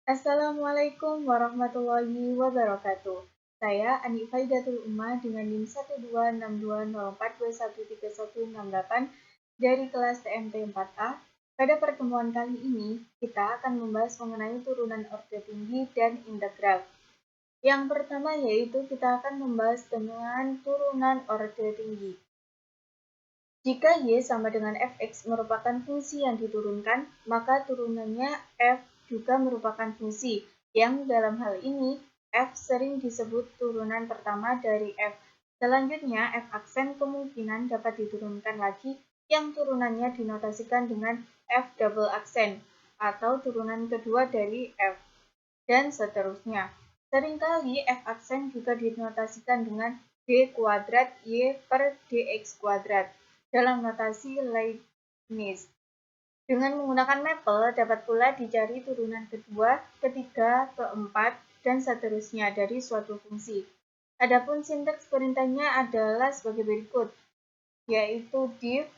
Assalamualaikum warahmatullahi wabarakatuh. Saya Ani Faidatul Umma dengan NIM 1262042131318 dari kelas TMT 4A. Pada pertemuan kali ini, kita akan membahas mengenai turunan orde tinggi dan integral. Yang pertama yaitu kita akan membahas dengan turunan orde tinggi. Jika Y sama dengan fx merupakan fungsi yang diturunkan, maka turunannya f juga merupakan fungsi, yang dalam hal ini f sering disebut turunan pertama dari f. Selanjutnya, f aksen kemungkinan dapat diturunkan lagi, yang turunannya dinotasikan dengan f double aksen, atau turunan kedua dari f, dan seterusnya. Seringkali f aksen juga dinotasikan dengan d kuadrat y per dx kuadrat dalam notasi Leibniz. Dengan menggunakan mapel, dapat pula dicari turunan kedua, ketiga, keempat, dan seterusnya dari suatu fungsi. Adapun sintaks perintahnya adalah sebagai berikut, yaitu div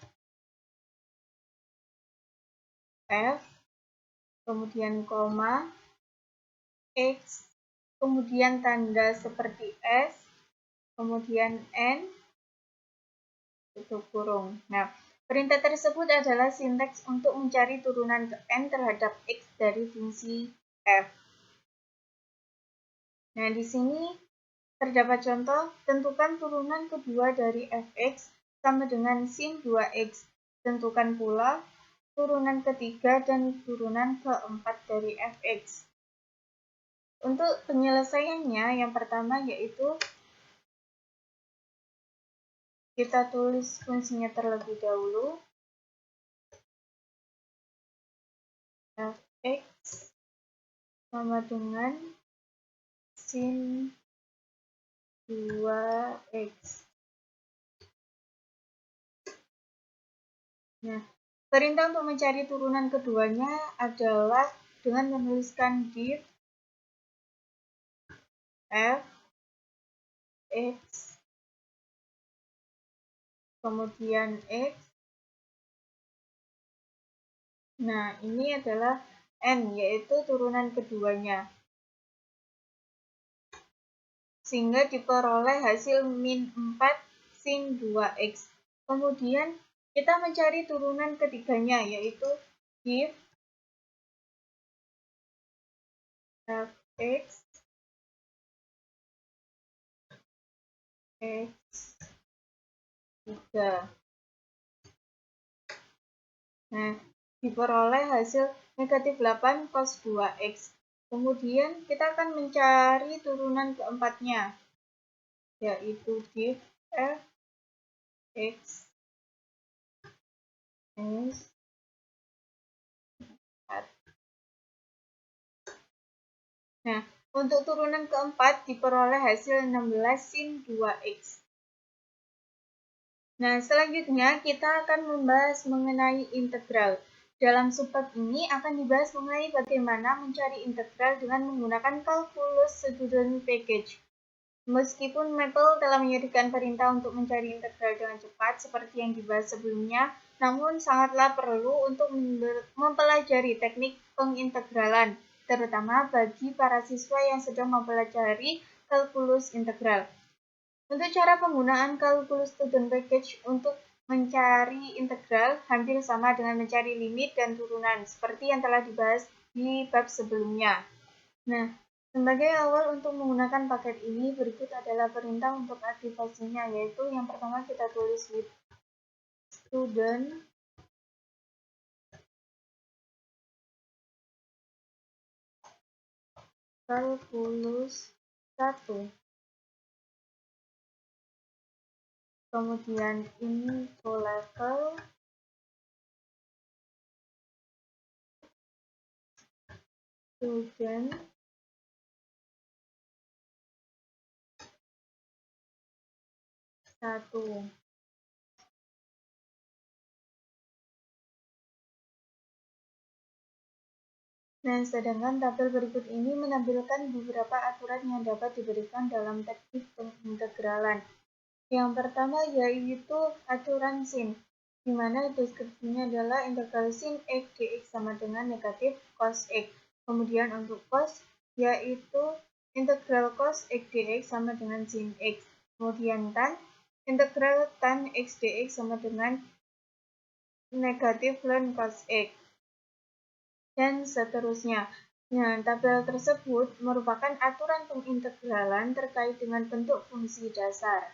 f, kemudian koma, x, kemudian tanda seperti s, kemudian n, tutup kurung. Nah, perintah tersebut adalah sintaks untuk mencari turunan ke n terhadap x dari fungsi f. Nah, di sini terdapat contoh, tentukan turunan kedua dari fx sama dengan sin 2x. Tentukan pula turunan ketiga dan turunan keempat dari fx. Untuk penyelesaiannya, yang pertama yaitu kita tulis fungsinya terlebih dahulu. Fx sama dengan sin 2x. Nah, perintah untuk mencari turunan keduanya adalah dengan menuliskan div f x kemudian x. Nah, ini adalah n, yaitu turunan keduanya. Sehingga diperoleh hasil min 4 sin 2x. Kemudian kita mencari turunan ketiganya, yaitu div fx x 3. Nah, diperoleh hasil negatif 8 cos 2x. Kemudian kita akan mencari turunan keempatnya, yaitu div f x minus 4. Nah, untuk turunan keempat diperoleh hasil 16 sin 2x. Nah, selanjutnya kita akan membahas mengenai integral. Dalam subbab ini akan dibahas mengenai bagaimana mencari integral dengan menggunakan kalkulus student package. Meskipun Maple telah menyediakan perintah untuk mencari integral dengan cepat seperti yang dibahas sebelumnya, namun sangatlah perlu untuk mempelajari teknik pengintegralan, terutama bagi para siswa yang sedang mempelajari kalkulus integral. Untuk cara penggunaan kalkulus student package untuk mencari integral hampir sama dengan mencari limit dan turunan, seperti yang telah dibahas di bab sebelumnya. Nah, sebagai awal untuk menggunakan paket ini, berikut adalah perintah untuk aktivasinya, yaitu yang pertama kita tulis with student kalkulus 1. Kemudian info level student satu. Nah, sedangkan tabel berikut ini menampilkan beberapa aturan yang dapat diberikan dalam teknik pengintegralan. Yang pertama yaitu aturan sin, di mana deskripsinya adalah integral sin x dx sama dengan negatif cos x. Kemudian untuk cos, yaitu integral cos x dx sama dengan sin x. Kemudian tan, integral tan x dx sama dengan negatif ln cos x. Dan seterusnya. Nah, tabel tersebut merupakan aturan pengintegralan terkait dengan bentuk fungsi dasar.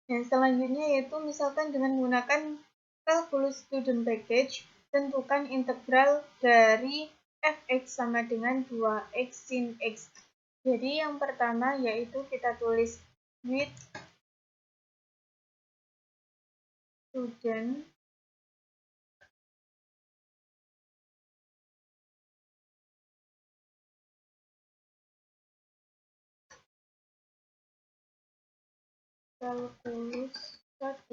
Dan selanjutnya yaitu misalkan dengan menggunakan calculus student package, tentukan integral dari fx sama dengan 2x sin x. Jadi yang pertama yaitu kita tulis with student calculus 1,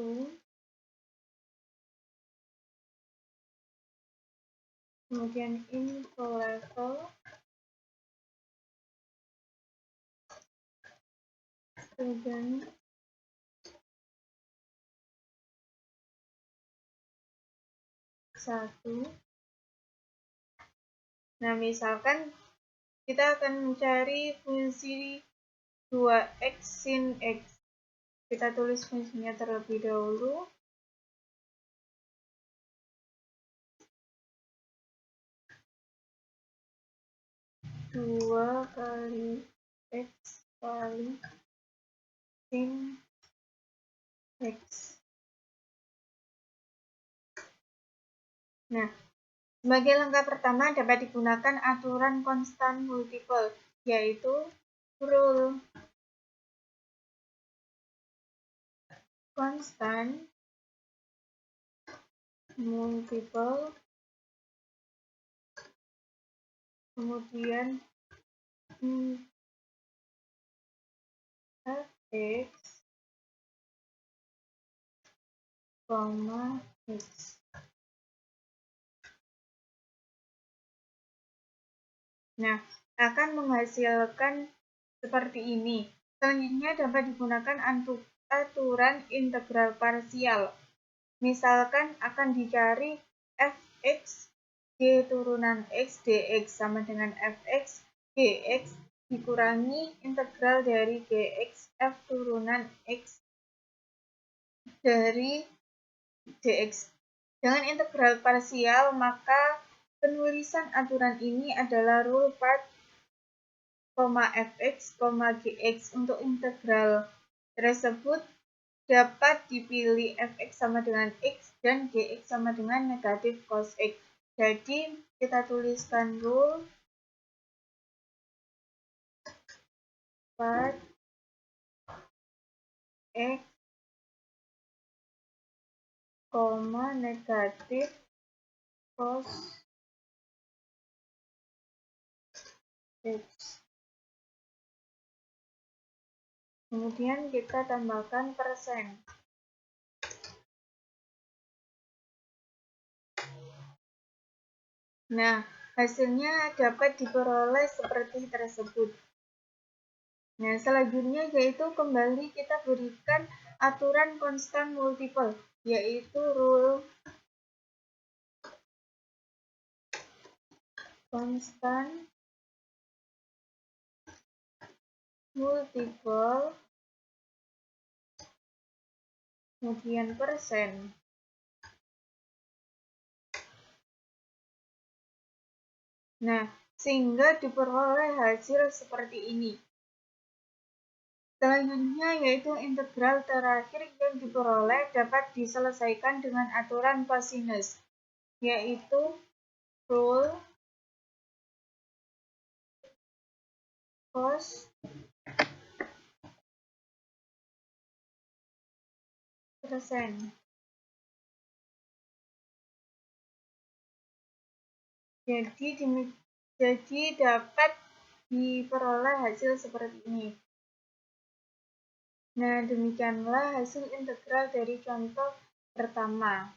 kemudian info level student satu. Nah, misalkan kita akan mencari fungsi 2x sin x. Kita tulis fungsinya terlebih dahulu. Dua kali x kali sin x. Nah, sebagai langkah pertama dapat digunakan aturan konstan multiple, yaitu rule konstan multiple, kemudian fx, x. Nah, akan menghasilkan seperti ini. Selanjutnya dapat digunakan aturan integral parsial. Misalkan akan dicari fx g turunan x dx sama dengan fx gx dikurangi integral dari gx f turunan x dari dx. Dengan integral parsial, maka penulisan aturan ini adalah rule part, fx, gx. Untuk integral tersebut dapat dipilih fx sama dengan x dan gx sama dengan negatif cos x. Jadi kita tuliskan rule part x, negatif cos x. Kemudian kita tambahkan persen. Nah, hasilnya dapat diperoleh seperti tersebut. Nah, selanjutnya yaitu kembali kita berikan aturan konstan multiple, yaitu rule konstan multiple, kemudian persen. Nah, sehingga diperoleh hasil seperti ini. Selanjutnya yaitu integral terakhir yang diperoleh dapat diselesaikan dengan aturan cosinus, yaitu rule cos persen. Jadi dapat diperoleh hasil seperti ini. Nah, demikianlah hasil integral dari contoh pertama.